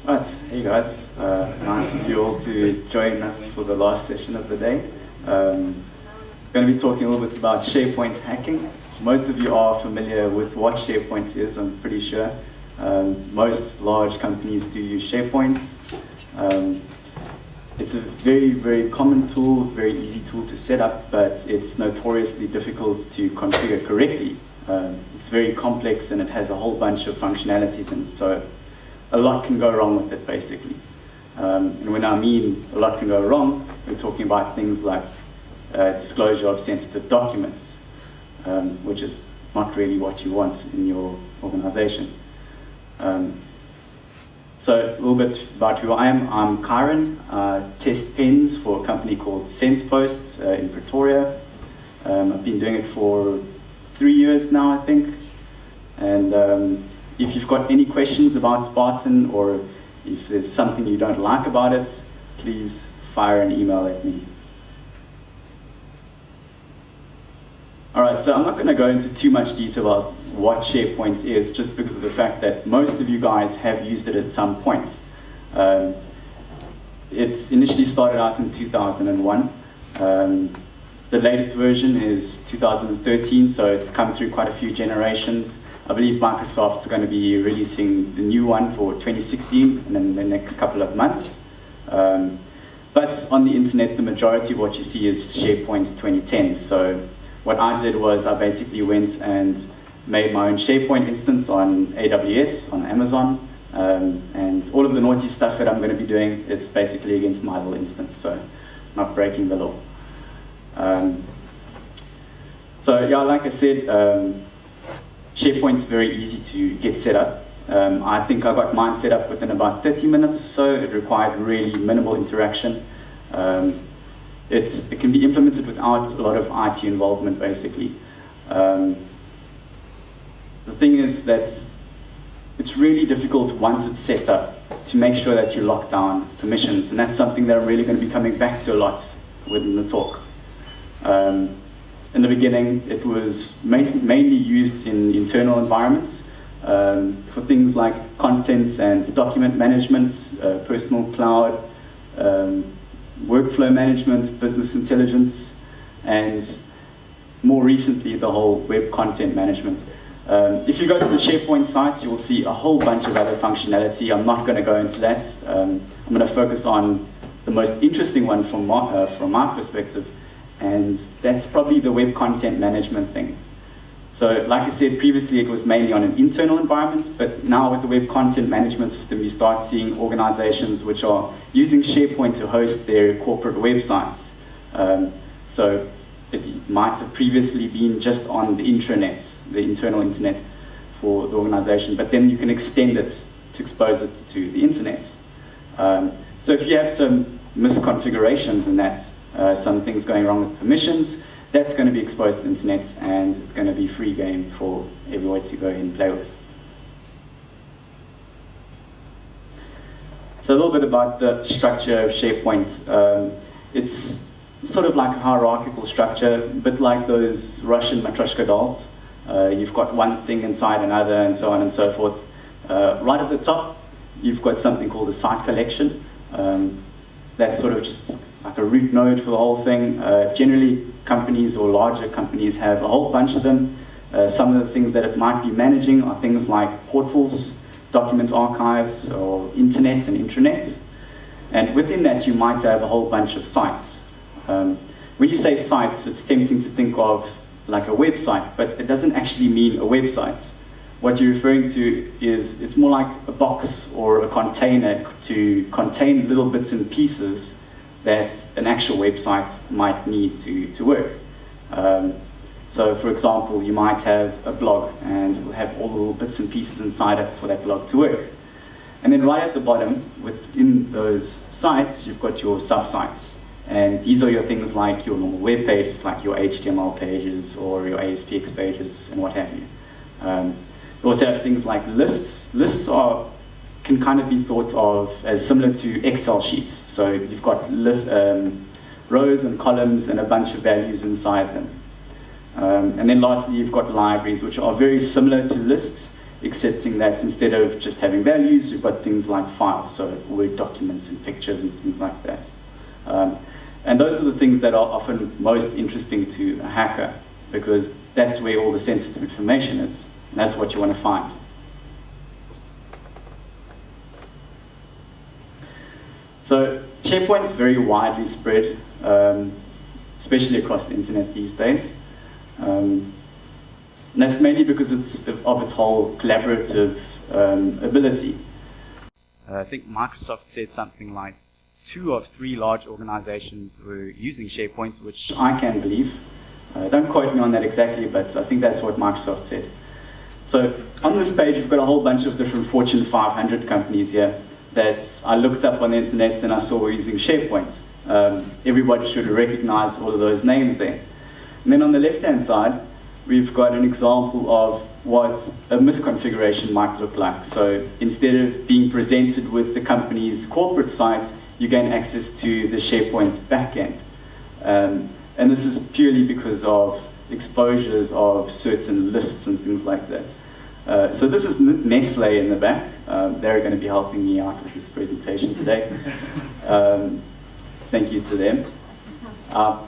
Right, hey guys, nice of you all to join us for the last session of the day. Going to be talking a little bit about SharePoint hacking. Most of you are familiar with what SharePoint is, I'm pretty sure. Most large companies do use SharePoint. It's a very, very common tool, very easy tool to set up, but it's notoriously difficult to configure correctly. It's very complex and it has a whole bunch of functionalities, and so a lot can go wrong with it, basically. And when I mean a lot can go wrong, we're talking about things like disclosure of sensitive documents, which is not really what you want in your organization. So a little bit about who I am. I'm Kyron, test pens for a company called SensePost in Pretoria. I've been doing it for 3 years now, I think. And if you've got any questions about Spartan, or if there's something you don't like about it, please fire an email at me. Alright, so I'm not going to go into too much detail about what SharePoint is, just because of the fact that most of you guys have used it at some point. It's initially started out in 2001. The latest version is 2013, so it's come through quite a few generations. I believe Microsoft's going to be releasing the new one for 2016 in the next couple of months. But on the internet, the majority of what you see is SharePoint 2010. So what I did was I basically went and made my own SharePoint instance on AWS, on Amazon. And all of the naughty stuff that I'm going to be doing, it's basically against my little instance, so not breaking the law. So yeah, like I said, SharePoint's very easy to get set up. I think I got mine set up within about 30 minutes or so. It required really minimal interaction. It can be implemented without a lot of IT involvement, basically. The thing is that it's really difficult once it's set up to make sure that you lock down permissions, and that's something that I'm really going to be coming back to a lot within the talk. In the beginning, it was mainly used in internal environments for things like content and document management, personal cloud, workflow management, business intelligence, and more recently, the whole web content management. If you go to the SharePoint site, you will see a whole bunch of other functionality. I'm not going to go into that. I'm going to focus on the most interesting one from my perspective, and that's probably the web content management thing. So like I said previously, it was mainly on an internal environment, but now with the web content management system, you start seeing organizations which are using SharePoint to host their corporate websites. So it might have previously been just on the intranet, the internal internet for the organization, but then you can extend it to expose it to the internet. So if you have some misconfigurations in that, some things going wrong with permissions, that's going to be exposed to the internet, and it's going to be free game for everyone to go and play with. So a little bit about the structure of SharePoint. It's sort of like a hierarchical structure, a bit like those Russian Matryoshka dolls. You've got one thing inside another, and so on and so forth. Right at the top, you've got something called a site collection. That's sort of just like a root node for the whole thing. Generally, companies or larger companies have a whole bunch of them. Some of the things that it might be managing are things like portals, document archives, or internet and intranets. And within that, you might have a whole bunch of sites. When you say sites, it's tempting to think of like a website, but it doesn't actually mean a website. What you're referring to is, it's more like a box or a container to contain little bits and pieces that an actual website might need to work. So for example, you might have a blog, and it'll have all the little bits and pieces inside it for that blog to work. And then right at the bottom, within those sites, you've got your sub-sites. And these are your things like your normal web pages, like your HTML pages or your ASPX pages and what have you. You also have things like lists. Lists can kind of be thought of as similar to Excel sheets. So you've got rows and columns and a bunch of values inside them. And then lastly, you've got libraries, which are very similar to lists, accepting that instead of just having values, you've got things like files, so Word documents and pictures and things like that. And those are the things that are often most interesting to a hacker, because that's where all the sensitive information is, and that's what you want to find. So SharePoint's very widely spread, especially across the internet these days. And that's mainly because of its whole collaborative ability. I think Microsoft said something like 2 of 3 large organizations were using SharePoint, which I can believe. Don't quote me on that exactly, but I think that's what Microsoft said. So on this page, we've got a whole bunch of different Fortune 500 companies here that I looked up on the internet and I saw were using SharePoint. Everybody should recognize all of those names there. And then on the left-hand side, we've got an example of what a misconfiguration might look like. So instead of being presented with the company's corporate site, you gain access to the SharePoint's backend. And this is purely because of exposures of certain lists and things like that. So this is Nestle in the back. They're going to be helping me out with this presentation today. Thank you to them.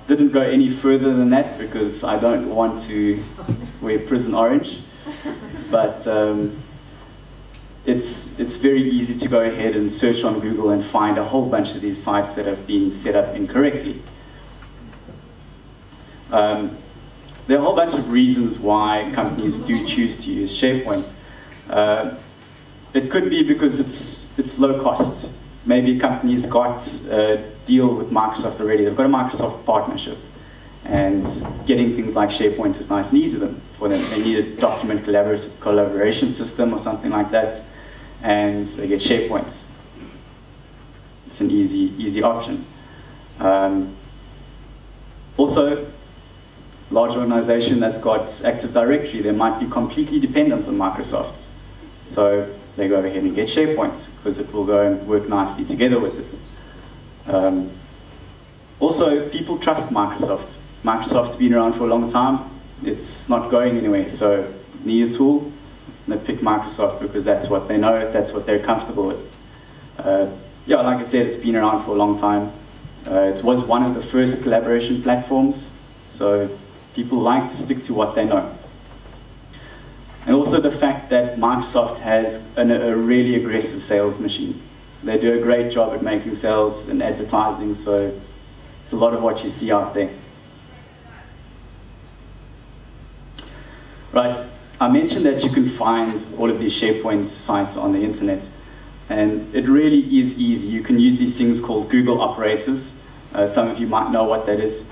Didn't go any further than that because I don't want to wear prison orange. But it's very easy to go ahead and search on Google and find a whole bunch of these sites that have been set up incorrectly. There are a whole bunch of reasons why companies do choose to use SharePoint. It could be because it's low cost. Maybe companies got a deal with Microsoft already. They've got a Microsoft partnership. And getting things like SharePoint is nice and easy for them. They need a document collaboration system or something like that. And they get SharePoint. It's an easy option. Also, large organization that's got Active Directory, they might be completely dependent on Microsoft. So they go ahead and get SharePoint because it will go and work nicely together with it. Also, people trust Microsoft. Microsoft's been around for a long time. It's not going anywhere. So need a tool, they pick Microsoft because that's what they know, that's what they're comfortable with. Yeah, like I said, it's been around for a long time. It was one of the first collaboration platforms. So people like to stick to what they know. And also the fact that Microsoft has a really aggressive sales machine. They do a great job at making sales and advertising, so it's a lot of what you see out there. Right, I mentioned that you can find all of these SharePoint sites on the internet, and it really is easy. You can use these things called Google operators. Some of you might know what that is.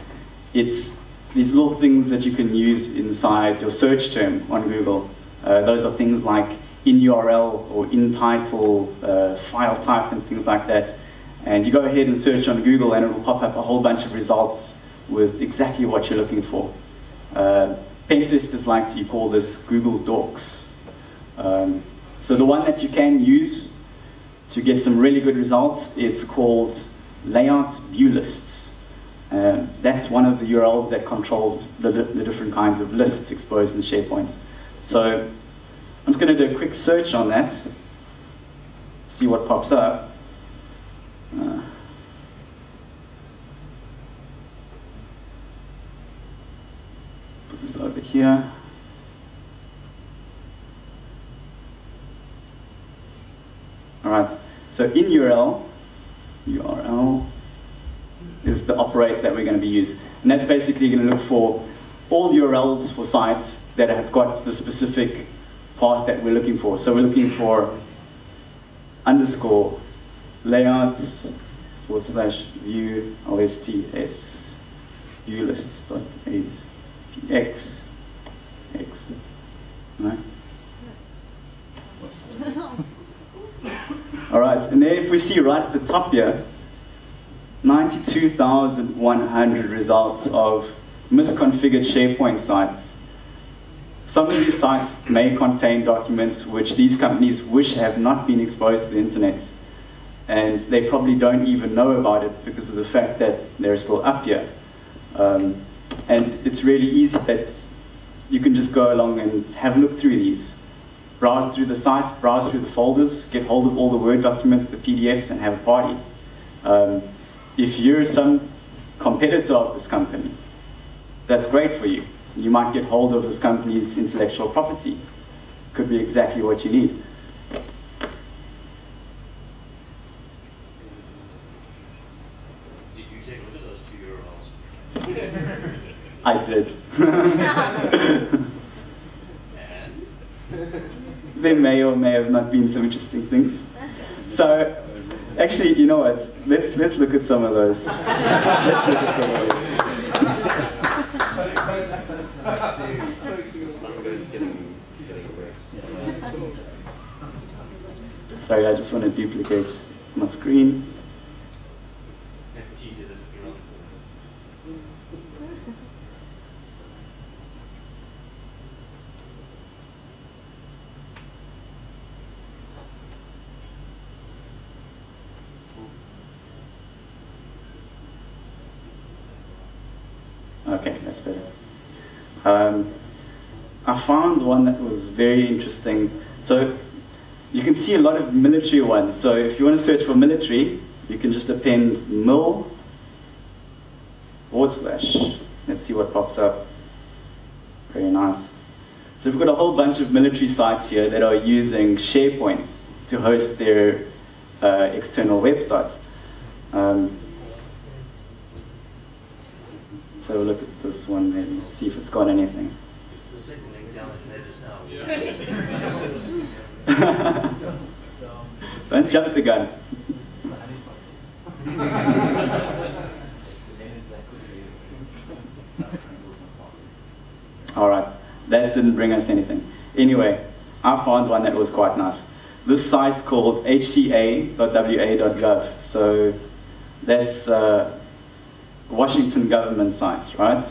It's these little things that you can use inside your search term on Google. Those are things like in URL or in title, file type and things like that. And you go ahead and search on Google and it will pop up a whole bunch of results with exactly what you're looking for. Pen testers like to call this Google Docs. So the one that you can use to get some really good results is called layout view lists. That's one of the URLs that controls the different kinds of lists exposed in SharePoint. So I'm just going to do a quick search on that, see what pops up. Put this over here. All right, so in URL is the operator that we're going to be using. And that's basically going to look for all URLs for sites that have got the specific part that we're looking for. So we're looking for underscore layouts /view OSTS view lists.aspx x. Right? All right, and then if we see right at the top here, 92,100 results of misconfigured SharePoint sites. Some of these sites may contain documents which these companies wish have not been exposed to the internet. And they probably don't even know about it because of the fact that they're still up here. And it's really easy that you can just go along and have a look through these. browse through the site, browse through the folders, get hold of all the Word documents, the PDFs, and have a party. If you're some competitor of this company, that's great for you. You might get hold of this company's intellectual property. Could be exactly what you need. Did you take a look at those 2 URLs? I did. And? There may or may have not been some interesting things. So, actually, you know what? Let's look at some of those. Let's look at some of those. Sorry, I just want to duplicate my screen. It's easier than Okay, that's better. I found one that was very interesting. So you can see a lot of military ones. So if you want to search for military, you can just append mil / Let's see what pops up. Very nice. So we've got a whole bunch of military sites here that are using Sharepoint to host their external websites. So look at this one maybe, see if it's got anything. the second link down in there just now. Don't jump the gun. Alright, that didn't bring us anything. Anyway, I found one that was quite nice. This site's called hca.wa.gov. So that's Washington government sites, right?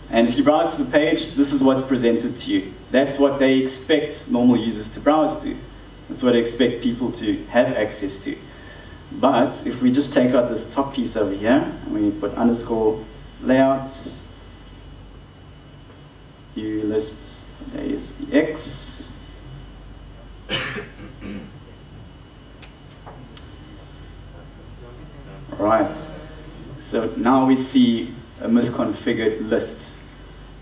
And if you browse to the page, this is what's presented to you. That's what they expect normal users to browse to. That's what they expect people to have access to. But if we just take out this top piece over here, and we put underscore layouts, view lists ASPX, right. So now we see a misconfigured list,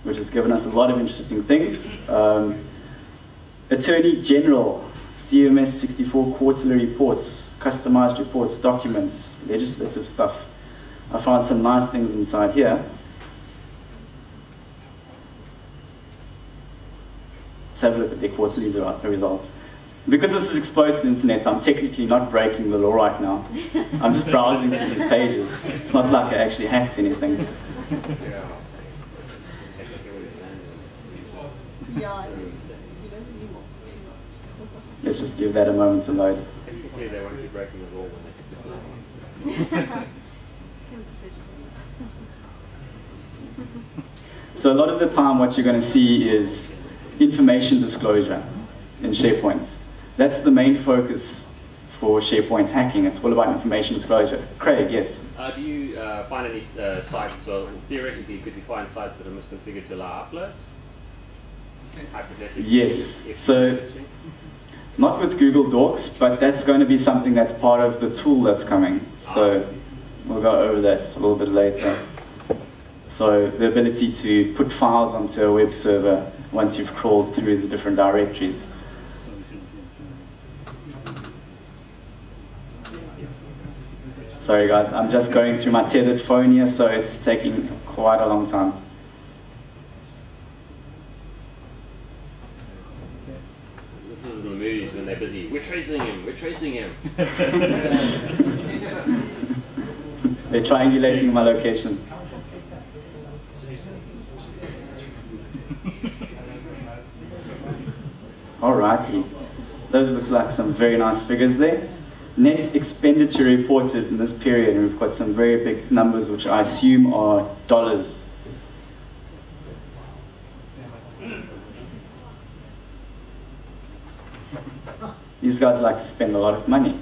which has given us a lot of interesting things. Attorney General, CMS 64 quarterly reports, customized reports, documents, legislative stuff. I found some nice things inside here. Let's have a look at their quarterly results. Because this is exposed to the internet, I'm technically not breaking the law right now. I'm just browsing through these pages. It's not like I actually hacked anything. Let's just give that a moment to load. Technically, they won't be breaking the law when they hit the So a lot of the time what you're going to see is information disclosure in SharePoint. That's the main focus for SharePoint hacking. It's all about information disclosure. Craig, yes? Do you find any sites, so theoretically, could you find sites that are misconfigured to allow upload? Hypothetically? Yes. So, not with Google Docs, but that's going to be something that's part of the tool that's coming. So, we'll go over that a little bit later. So, the ability to put files onto a web server once you've crawled through the different directories. Sorry guys, I'm just going through my tethered phone here, so it's taking quite a long time. This is in the movies when they're busy. We're tracing him, we're tracing him. They're triangulating my location. Alrighty, those look like some very nice figures there. Net expenditure reported in this period, and we've got some very big numbers which I assume are dollars. These guys like to spend a lot of money.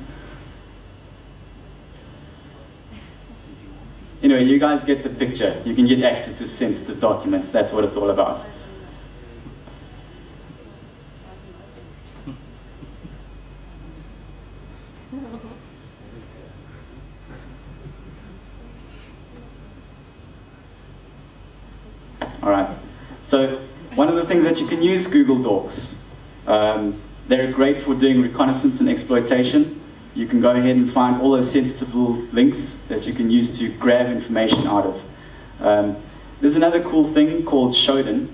Anyway, you guys get the picture. You can get access to sensitive documents. That's what it's all about. All right. So one of the things that you can use Google Docs. They're great for doing reconnaissance and exploitation. You can go ahead and find all those sensitive little links that you can use to grab information out of. There's another cool thing called Shodan.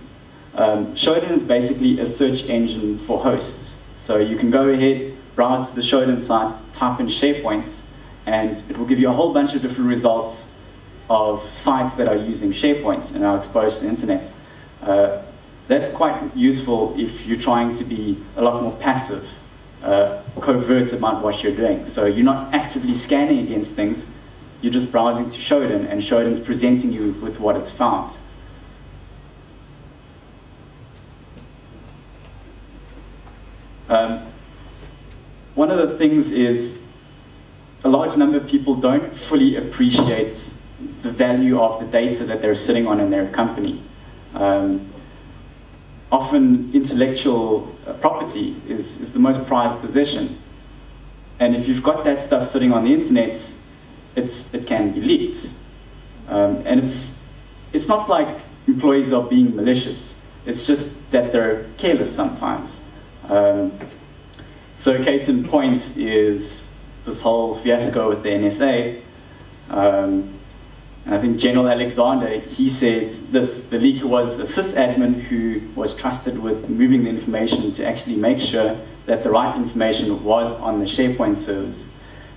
Shodan is basically a search engine for hosts. So you can go ahead, browse to the Shodan site, type in Sharepoint, and it will give you a whole bunch of different results of sites that are using Sharepoint and are exposed to the internet. That's quite useful if you're trying to be a lot more passive, covert about what you're doing. So you're not actively scanning against things, you're just browsing to Shodan, and Shodan's presenting you with what it's found. One of the things is a large number of people don't fully appreciate the value of the data that they're sitting on in their company. Often intellectual property is the most prized possession. And if you've got that stuff sitting on the internet, it can be leaked. And it's not like employees are being malicious. It's just that they're careless sometimes. So a case in point is this whole fiasco with the NSA. And I think General Alexander, he said this: the leaker was a sysadmin who was trusted with moving the information to actually make sure that the right information was on the Sharepoint servers.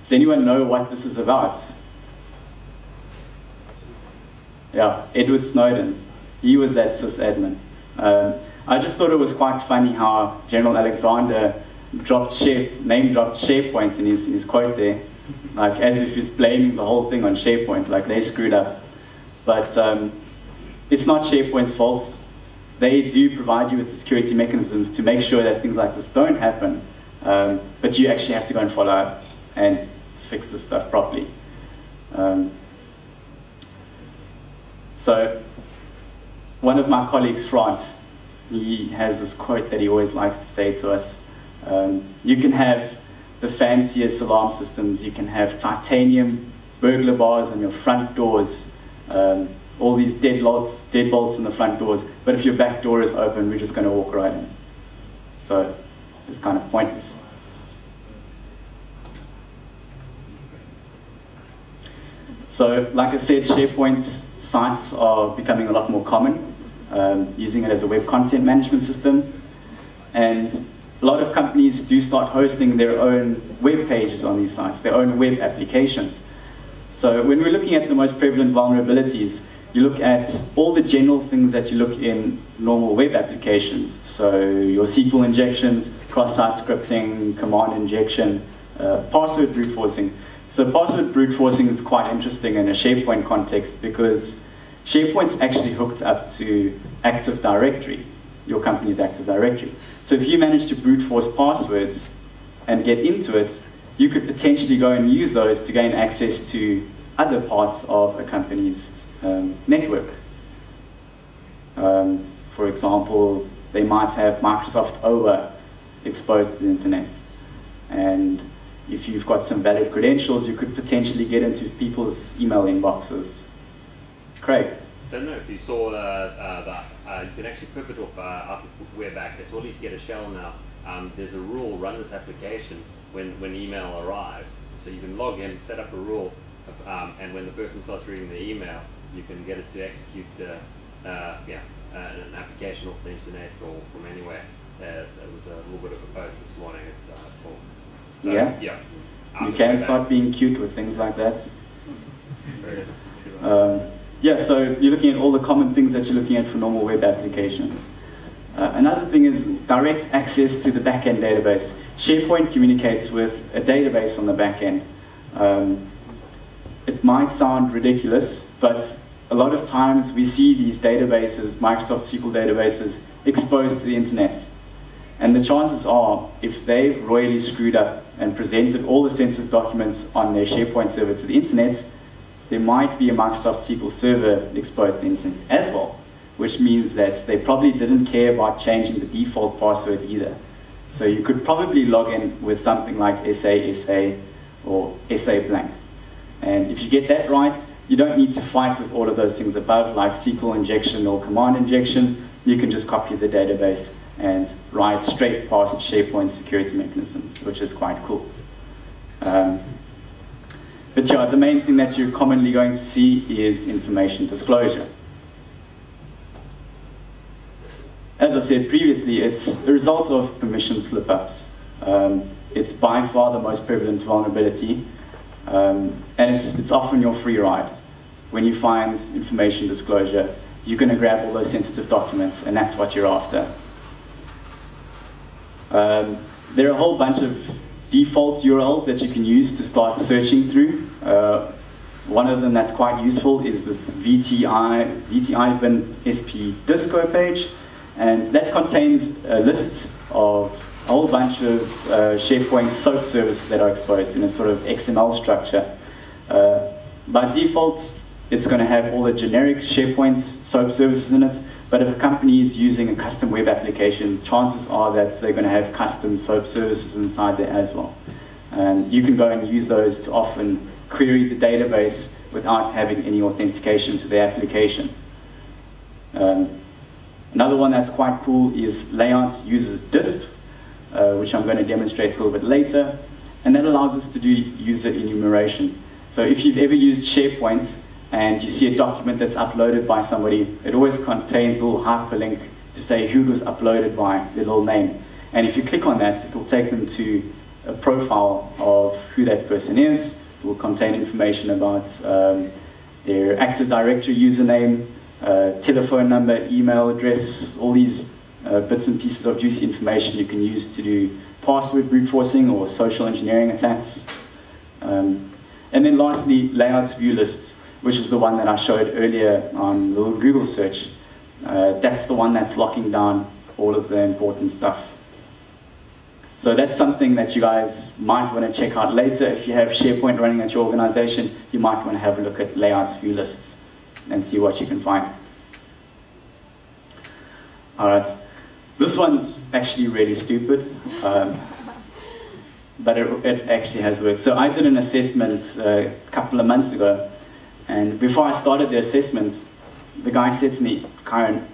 Does anyone know what this is about? Yeah, Edward Snowden. He was that sysadmin. I just thought it was quite funny how General Alexander name dropped Sharepoint in his quote there, like as if he's blaming the whole thing on Sharepoint, like they screwed up. But it's not Sharepoint's fault. They do provide you with the security mechanisms to make sure that things like this don't happen, but you actually have to go and follow up and fix this stuff properly. So one of my colleagues, France, he has this quote that he always likes to say to us. You can have the fanciest alarm systems, you can have titanium burglar bars on your front doors, all these deadbolts in the front doors, but if your back door is open, we're just going to walk right in. So it's kind of pointless. So like I said, Sharepoint sites are becoming a lot more common, using it as a web content management system. And a lot of companies do start hosting their own web pages on these sites, their own web applications. So when we're looking at the most prevalent vulnerabilities, you look at all the general things that you look in normal web applications. So your SQL injections, cross-site scripting, command injection, password brute forcing. So password brute forcing is quite interesting in a Sharepoint context because Sharepoint's actually hooked up to Active Directory, your company's Active Directory. So if you manage to brute force passwords and get into it, you could potentially go and use those to gain access to other parts of a company's network. For example, they might have Microsoft OWA exposed to the internet. And if you've got some valid credentials, you could potentially get into people's email inboxes. Craig? I don't know if you saw that you can actually pivot off out of web access, or at least get a shell now. There's a rule: run this application when email arrives. So you can log in, set up a rule, and when the person starts reading the email, you can get it to execute an application off the internet or from anywhere. There was a little bit of a post this morning. So yeah. You can start being cute with things like that. Yeah, so you're looking at all the common things that you're looking at for normal web applications. Another thing is direct access to the backend database. Sharepoint communicates with a database on the backend. It might sound ridiculous, but a lot of times we see these databases, Microsoft SQL databases, exposed to the internet. And the chances are, if they've royally screwed up and presented all the sensitive documents on their Sharepoint server to the internet, there might be a Microsoft SQL server exposed to the internet as well, which means that they probably didn't care about changing the default password either. So you could probably log in with something like SASA or SA blank. And if you get that right, you don't need to fight with all of those things above, like SQL injection or command injection. You can just copy the database and write straight past SharePoint security mechanisms, which is quite cool. But yeah, the main thing that you're commonly going to see is information disclosure. As I said previously, it's a result of permission slip-ups. It's by far the most prevalent vulnerability, and it's often your free ride. When you find information disclosure, you're going to grab all those sensitive documents, and that's what you're after. There are a whole bunch of default URLs that you can use to start searching through. One of them that's quite useful is this VTI-bin-SP disco page, and that contains a list of a whole bunch of SharePoint SOAP services that are exposed in a sort of XML structure. By default, it's going to have all the generic SharePoint SOAP services in it, but if a company is using a custom web application, chances are that they're going to have custom SOAP services inside there as well. And you can go and use those to often query the database without having any authentication to the application. Another one that's quite cool is Layouts uses DISP, which I'm going to demonstrate a little bit later, and that allows us to do user enumeration. So if you've ever used SharePoint and you see a document that's uploaded by somebody, it always contains a little hyperlink to say who it was uploaded by, their little name. And if you click on that, it will take them to a profile of who that person is. It will contain information about their Active Directory username, telephone number, email address, all these bits and pieces of juicy information you can use to do password brute forcing or social engineering attacks. And then lastly, layouts view lists, which is the one that I showed earlier on the little Google search. That's the one that's locking down all of the important stuff. So that's something that you guys might want to check out later. If you have SharePoint running at your organization, you might want to have a look at layouts view lists and see what you can find. All right, this one's actually really stupid, but it actually has worked. So I did an assessment a couple of months ago, and before I started the assessment, the guy said to me, "Karen,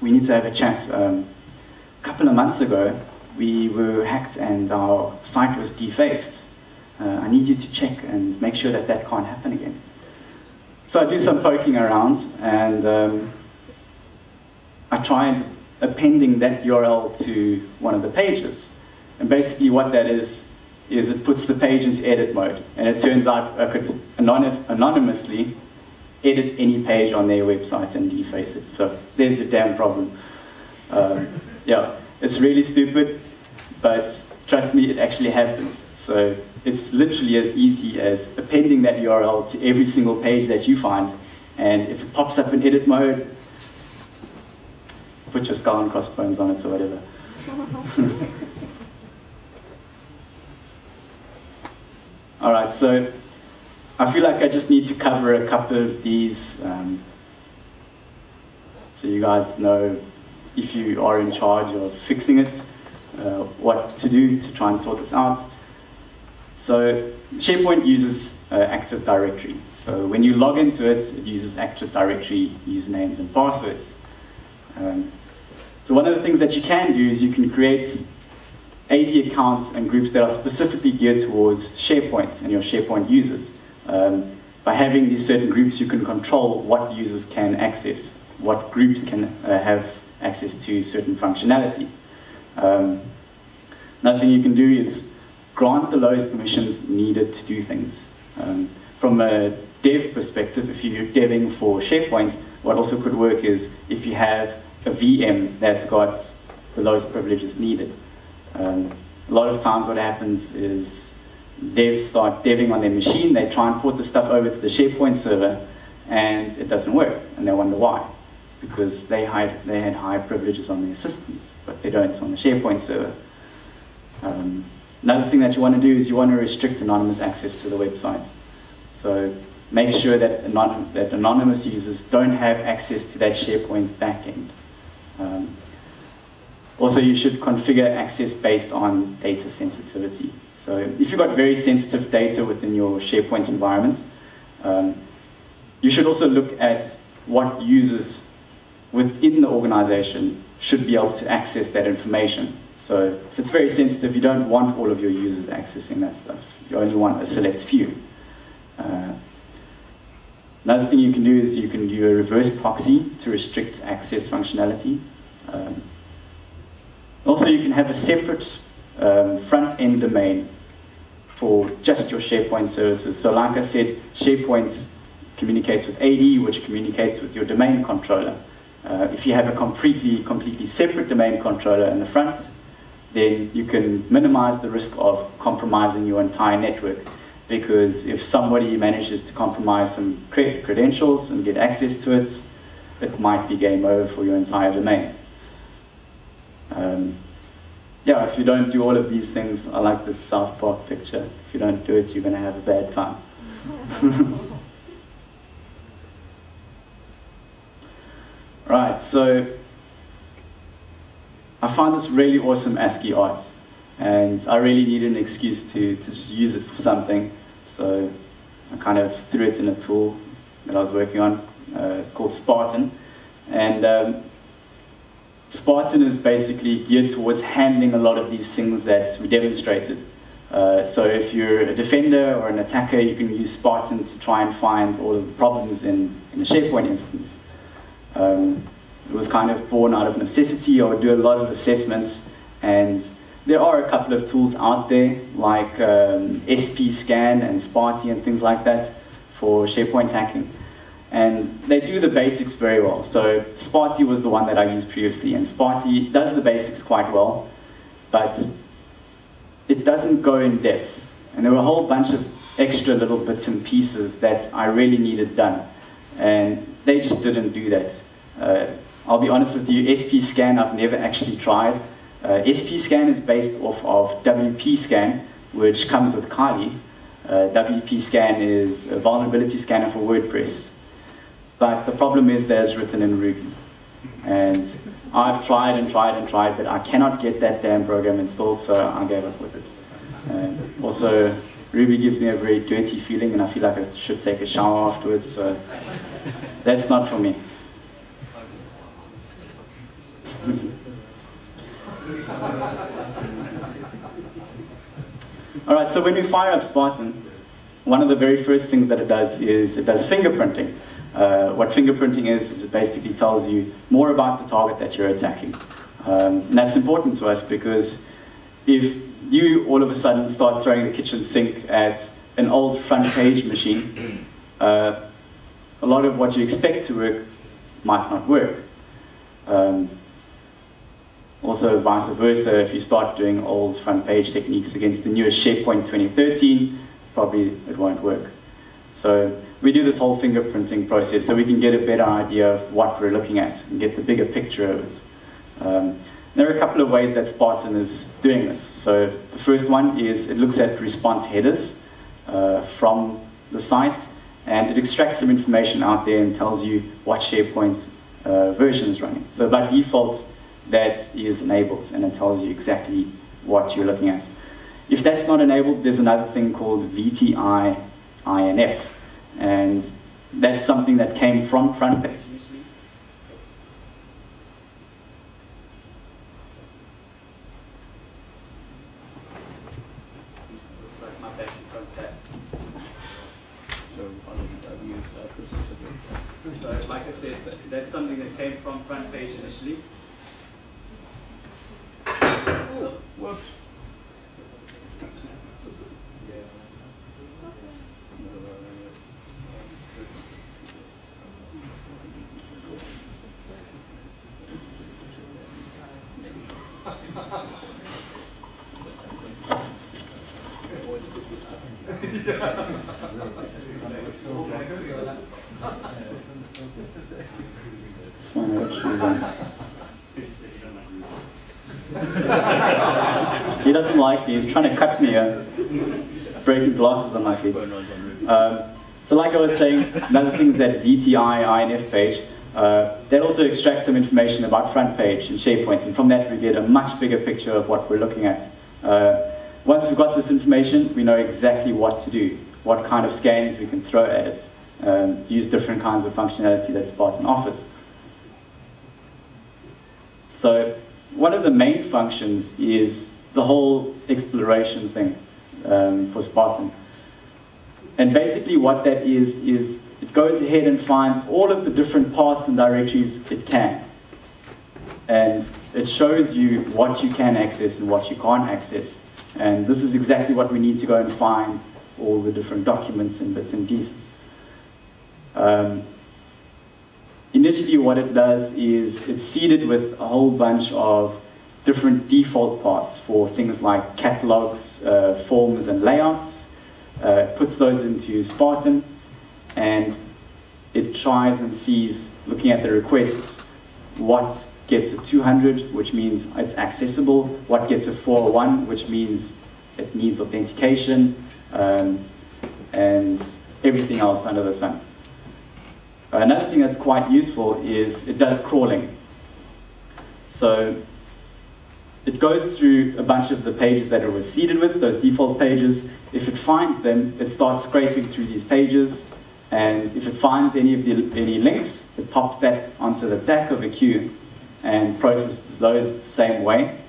we need to have a chat. A couple of months ago, we were hacked and our site was defaced. I need you to check and make sure that that can't happen again." So I do some poking around, and I tried appending that URL to one of the pages. And basically what that is it puts the page into edit mode. And it turns out I could anonymously edit any page on their website and deface it. So there's your damn problem. Yeah, it's really stupid, but trust me, it actually happens. So it's literally as easy as appending that URL to every single page that you find. And if it pops up in edit mode, put your skull and crossbones on it or whatever. All right, so I feel like I just need to cover a couple of these so you guys know, if you are in charge of fixing it, what to do to try and sort this out. So SharePoint uses Active Directory. So when you log into it, it uses Active Directory usernames and passwords. So one of the things that you can do is you can create AD accounts and groups that are specifically geared towards SharePoint and your SharePoint users. By having these certain groups, you can control what users can access, what groups can have access to certain functionality. Another thing you can do is grant the lowest permissions needed to do things. From a dev perspective, if you're deving for SharePoint, what also could work is if you have a VM that's got the lowest privileges needed. A lot of times what happens is devs start deving on their machine, they try and port the stuff over to the SharePoint server, and it doesn't work, and they wonder why. Because they had high privileges on their systems, but they don't on the SharePoint server. Another thing that you want to do is you want to restrict anonymous access to the website. So make sure that anonymous users don't have access to that SharePoint backend. Also, you should configure access based on data sensitivity. So if you've got very sensitive data within your SharePoint environment, you should also look at what users within the organization should be able to access that information. So if it's very sensitive, you don't want all of your users accessing that stuff. You only want a select few. Another thing you can do is you can do a reverse proxy to restrict access functionality. Also, you can have a separate front-end domain for just your SharePoint services. So like I said, SharePoint communicates with AD, which communicates with your domain controller. If you have a completely separate domain controller in the front, then you can minimize the risk of compromising your entire network. Because if somebody manages to compromise some credentials and get access to it, it might be game over for your entire domain. Yeah, if you don't do all of these things, I like this South Park picture. If you don't do it, you're going to have a bad time. Right, so I found this really awesome ASCII art, and I really needed an excuse to just use it for something. So I kind of threw it in a tool that I was working on. It's called Spartan, and Spartan is basically geared towards handling a lot of these things that we demonstrated. So if you're a defender or an attacker, you can use Spartan to try and find all of the problems in the SharePoint instance. It was kind of born out of necessity. I would do a lot of assessments, and there are a couple of tools out there like SPScan and Sparty and things like that for SharePoint hacking. And they do the basics very well. So Sparty was the one that I used previously, and Sparty does the basics quite well, but it doesn't go in depth. And there were a whole bunch of extra little bits and pieces that I really needed done, and they just didn't do that. I'll be honest with you, SPScan I've never actually tried. SPScan is based off of WPScan, which comes with Kali. WPScan is a vulnerability scanner for WordPress. But the problem is that it's written in Ruby. And I've tried and tried and tried, but I cannot get that damn program installed, so I gave up with it. And also, Ruby gives me a very dirty feeling, and I feel like I should take a shower afterwards, so that's not for me. Alright, so when we fire up Spartan, one of the very first things that it does is it does fingerprinting. What fingerprinting is it basically tells you more about the target that you're attacking. And that's important to us because if you all of a sudden start throwing the kitchen sink at an old front page machine, a lot of what you expect to work might not work. Also vice versa, if you start doing old front page techniques against the newest SharePoint 2013, probably it won't work. So we do this whole fingerprinting process so we can get a better idea of what we're looking at and get the bigger picture of it. There are a couple of ways that Spartan is doing this. So the first one is it looks at response headers from the site, and it extracts some information out there and tells you what SharePoint version is running. So by default, that is enabled, and it tells you exactly what you're looking at. If that's not enabled, there's another thing called VTI-INF, and that's something that came from front page. So, like I said, that's something that came from front page initially. Oh, whoops. He doesn't like me, he's trying to cut me, breaking glasses on my feet. So like I was saying, another thing is that VTI-INF page. That also extracts some information about front page and SharePoint, and from that we get a much bigger picture of what we're looking at. Once we've got this information, we know exactly what to do, what kind of scans we can throw at it, use different kinds of functionality that Spartan offers. So one of the main functions is the whole exploration thing for Spartan. And basically what that is it goes ahead and finds all of the different paths and directories it can. And it shows you what you can access and what you can't access. And this is exactly what we need to go and find all the different documents and bits and pieces. Initially what it does is it's seeded with a whole bunch of different default paths for things like catalogs, forms and layouts. It puts those into Spartan, and it tries and sees, looking at the requests, what gets a 200, which means it's accessible, what gets a 401, which means it needs authentication, and everything else under the sun. Another thing that's quite useful is it does crawling. So it goes through a bunch of the pages that it was seeded with, those default pages. If it finds them, it starts scraping through these pages, and if it finds any links, it pops that onto the back of a queue and processes those the same way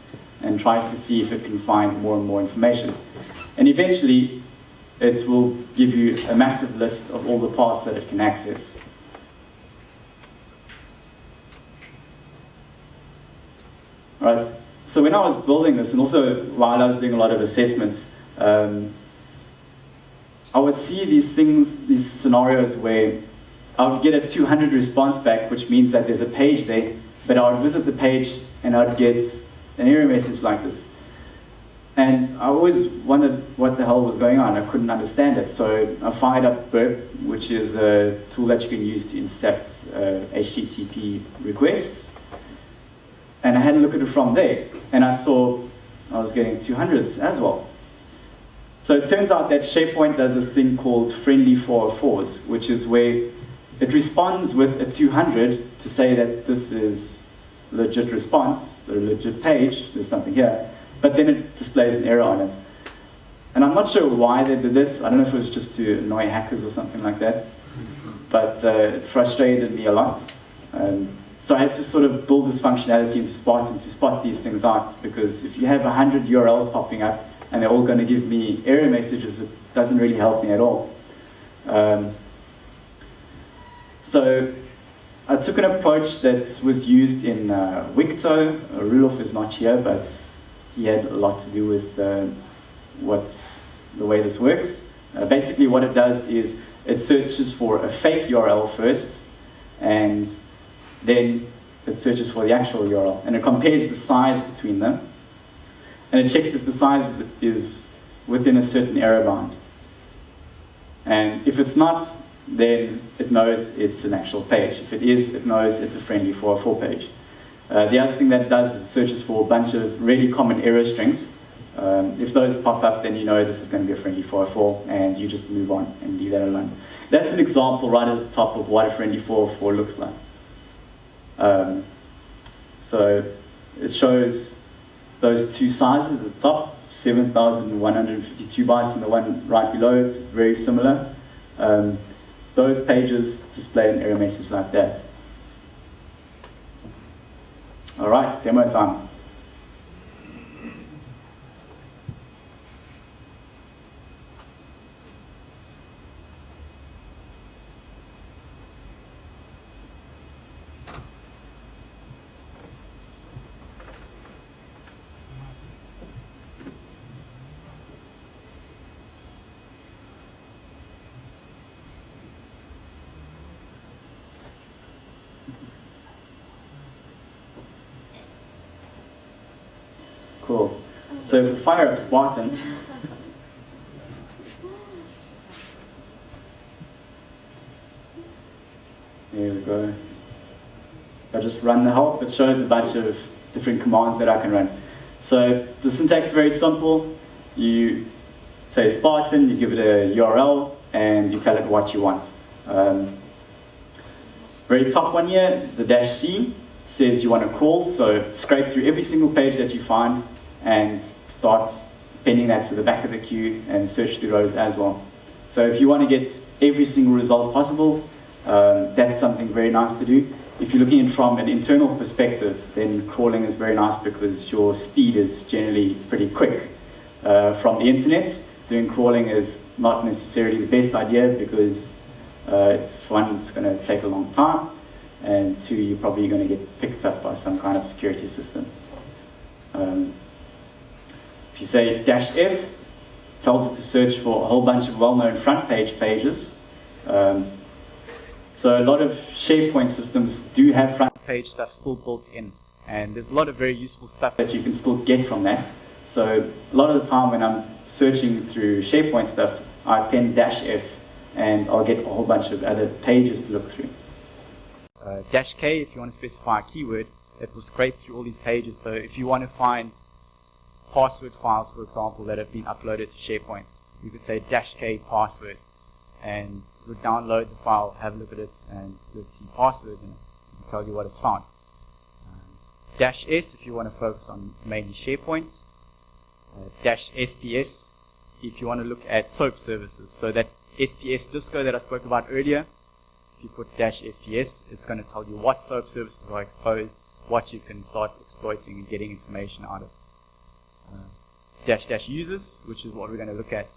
and tries to see if it can find more and more information. And eventually, it will give you a massive list of all the paths that it can access. All right. So when I was building this, and also while I was doing a lot of assessments, I would see these things, these scenarios where I would get a 200 response back, which means that there's a page there, but I would visit the page and I would get an error message like this. And I always wondered what the hell was going on. I couldn't understand it. So I fired up Burp, which is a tool that you can use to intercept HTTP requests. And I had a look at it from there, and I saw I was getting 200s as well. So it turns out that Sharepoint does this thing called friendly 404s, which is where it responds with a 200 to say that this is a legit response, a legit page, there's something here, but then it displays an error on it. And I'm not sure why they did this. I don't know if it was just to annoy hackers or something like that, but it frustrated me a lot. So I had to sort of build this functionality into Spartan to spot these things out, because if you have 100 URLs popping up and they're all going to give me error messages, it doesn't really help me at all. So I took an approach that was used in Wikto. Rudolf is not here, but he had a lot to do with the way this works. Basically what it does is it searches for a fake URL first, and then it searches for the actual URL, and it compares the size between them, and it checks if the size is within a certain error bound. And if it's not, then it knows it's an actual page. If it is, it knows it's a friendly 404 page. The other thing that it does is it searches for a bunch of really common error strings. If those pop up, then you know this is going to be a friendly 404, and you just move on and leave that alone. That's an example right at the top of what a friendly 404 looks like. So it shows those two sizes at the top, 7,152 bytes, and the one right below it's very similar. Those pages display an error message like that. All right, demo time. Cool. So if we fire up Spartan, there we go. I just run the help. It shows a bunch of different commands that I can run. So the syntax is very simple. You say Spartan, you give it a URL, and you tell it what you want. Very top one here, the -C, says you want to crawl, so scrape through every single page that you find and start appending that to the back of the queue and search the rows as well. So if you want to get every single result possible, that's something very nice to do. If you're looking at it from an internal perspective, then crawling is very nice because your speed is generally pretty quick. From the internet, doing crawling is not necessarily the best idea because one, it's going to take a long time, and two, you're probably going to get picked up by some kind of security system. If you say -F, it tells it to search for a whole bunch of well-known front page pages. So a lot of SharePoint systems do have front page stuff still built in, and there's a lot of very useful stuff that you can still get from that. So a lot of the time when I'm searching through SharePoint stuff, I pen -F and I'll get a whole bunch of other pages to look through. -K, if you want to specify a keyword, it will scrape through all these pages. So if you want to find password files, for example, that have been uploaded to SharePoint, you could say -K password, and it would download the file, have a look at it, and you'll see passwords in it. It will tell you what it's found. -S if you want to focus on mainly SharePoint. -SPS if you want to look at SOAP services. So that SPS disco that I spoke about earlier, if you put -SPS, it's going to tell you what SOAP services are exposed, what you can start exploiting and getting information out of. -users, which is what we're going to look at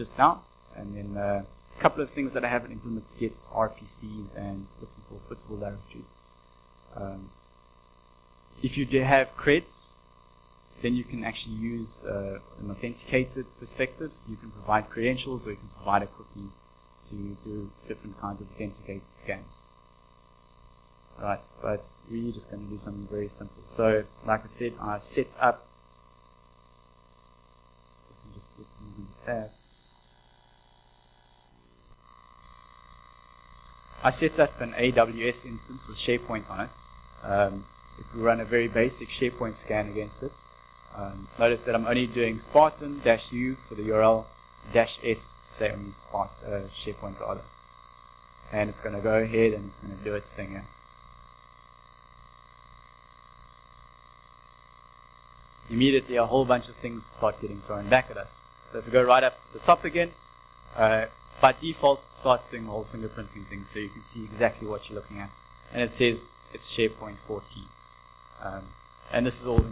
just now. And then a couple of things that I haven't implemented yet, RPCs and looking for footable directories. If you do have creds, then you can actually use an authenticated perspective. You can provide credentials, or you can provide a cookie to do different kinds of authenticated scans. Right, but we're just going to do something very simple. So, like I said, I set up. Just put something in the tab. I set up an AWS instance with SharePoint on it. If we run a very basic SharePoint scan against it, notice that I'm only doing Spartan -U for the URL, -S to say only SharePoint rather. And it's going to go ahead and it's going to do its thing here. Immediately a whole bunch of things start getting thrown back at us. So if we go right up to the top again, by default it starts doing the whole fingerprinting thing, so you can see exactly what you're looking at. And it says it's SharePoint 14. And this is all